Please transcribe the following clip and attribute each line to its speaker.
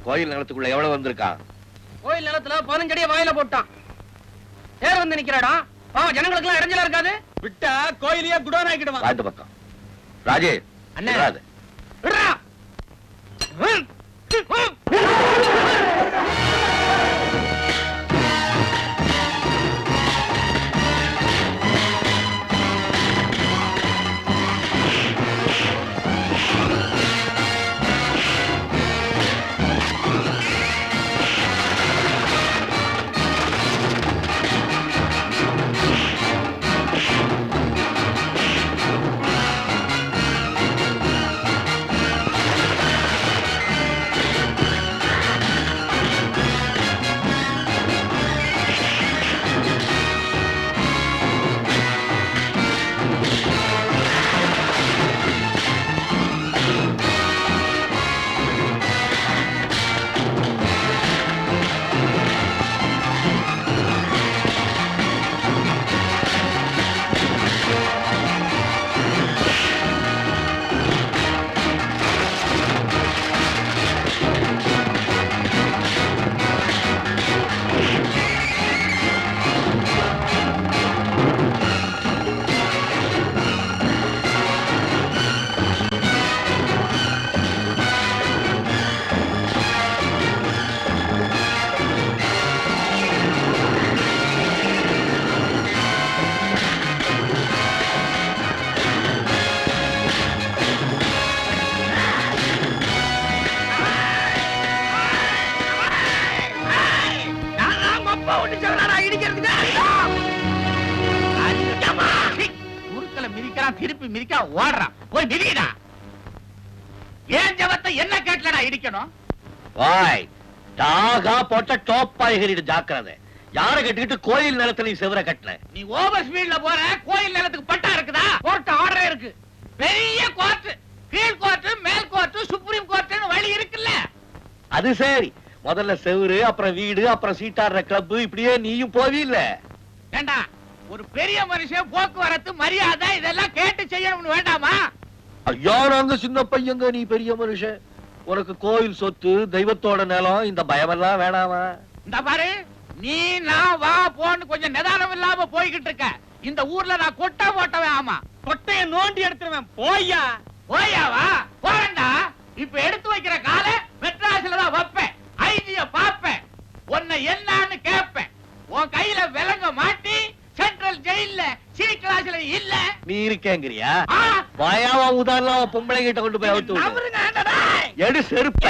Speaker 1: கோயில் நிலத்துக்குள்ள எவ்வளவு வந்திருக்கான்?
Speaker 2: கோயில் நிலத்துல 15 அடியை வாயில போட்டான். தேர் வந்து நிக்கிறாடா. ஜனங்களுக்கு எல்லாம் இடைஞ்சலா இருக்காது. விட்டா கோயிலையே குடோன் ஆக்கிடுவான்.
Speaker 1: காட்டு பக்கம் ராஜே
Speaker 2: அண்ணே விடுறா. திருப்பி மிதிக்க ஓடுறான். போய் மிதிடா. ஏன் ஜபத்தை என்ன கேட்கலடா இடிக்கணும்?
Speaker 1: வாய் டாகா போட்ட டோப்பா எகிரிடு ஜாக்கிரதை. யார கட்டிக்கிட்டு கோயில் நிலத்துல நீ செவர கட்டல?
Speaker 2: நீ ஓவர் ஸ்பீட்ல போற. கோயில் நிலத்துக்கு பட்டா இருக்குதா? கோர்ட் ஆர்டர் இருக்கு. பெரிய கோர்ட், கீழ் கோர்ட், மேல் கோர்ட், சுப்ரீம் கோர்ட்னு வழி இருக்குல்ல.
Speaker 1: அது சரி, முதல்ல செவரு, அப்புறம் வீடு, அப்புறம் சீட்டாடுற கிளப், இப்படியே நீயும் போவீல்ல?
Speaker 2: ஏண்டா ஒரு பெரிய மனுஷன் போக்குவரத்து மரியாதை இதெல்லாம் கேட்டு செய்யணும்னு வேண்டாமா?
Speaker 1: ஐயா நாங்க சின்ன பையங்க, நீ பெரிய மனுஷன். உனக்கு கோயில் சொத்து, தெய்வத்தோட நிலம், இந்த பயமெல்லாம் வேணாமா?
Speaker 2: இந்த பாரு, நீ நான் வா போன்னு கொஞ்சம் நிதானம் இல்லாம போய்கிட்டு இருக்க. இந்த ஊர்ல நான் கொட்டை போட்டவன். ஆமா, கொட்டைய நோண்டி எடுத்துருவேன். போய்யா போய்யாவா? போறேன்டா. இப்ப எடுத்து வைக்கிற கால மெட்ராஸ்ல தான் வைப்பேன். ஐஜிய பாப்பேன். உன்னை என்னன்னு கேட்பேன். உன் கையில விலங்க மாட்டி சென்ட்ரல் ஜெயில்ல சி கிளாஸ்ல இல்ல
Speaker 1: நீ இருக்கேங்கறியா? வாயாவா உதாரணம் பொம்பளை கிட்ட கொண்டு போய் அவுத்து எடு செருப்ப.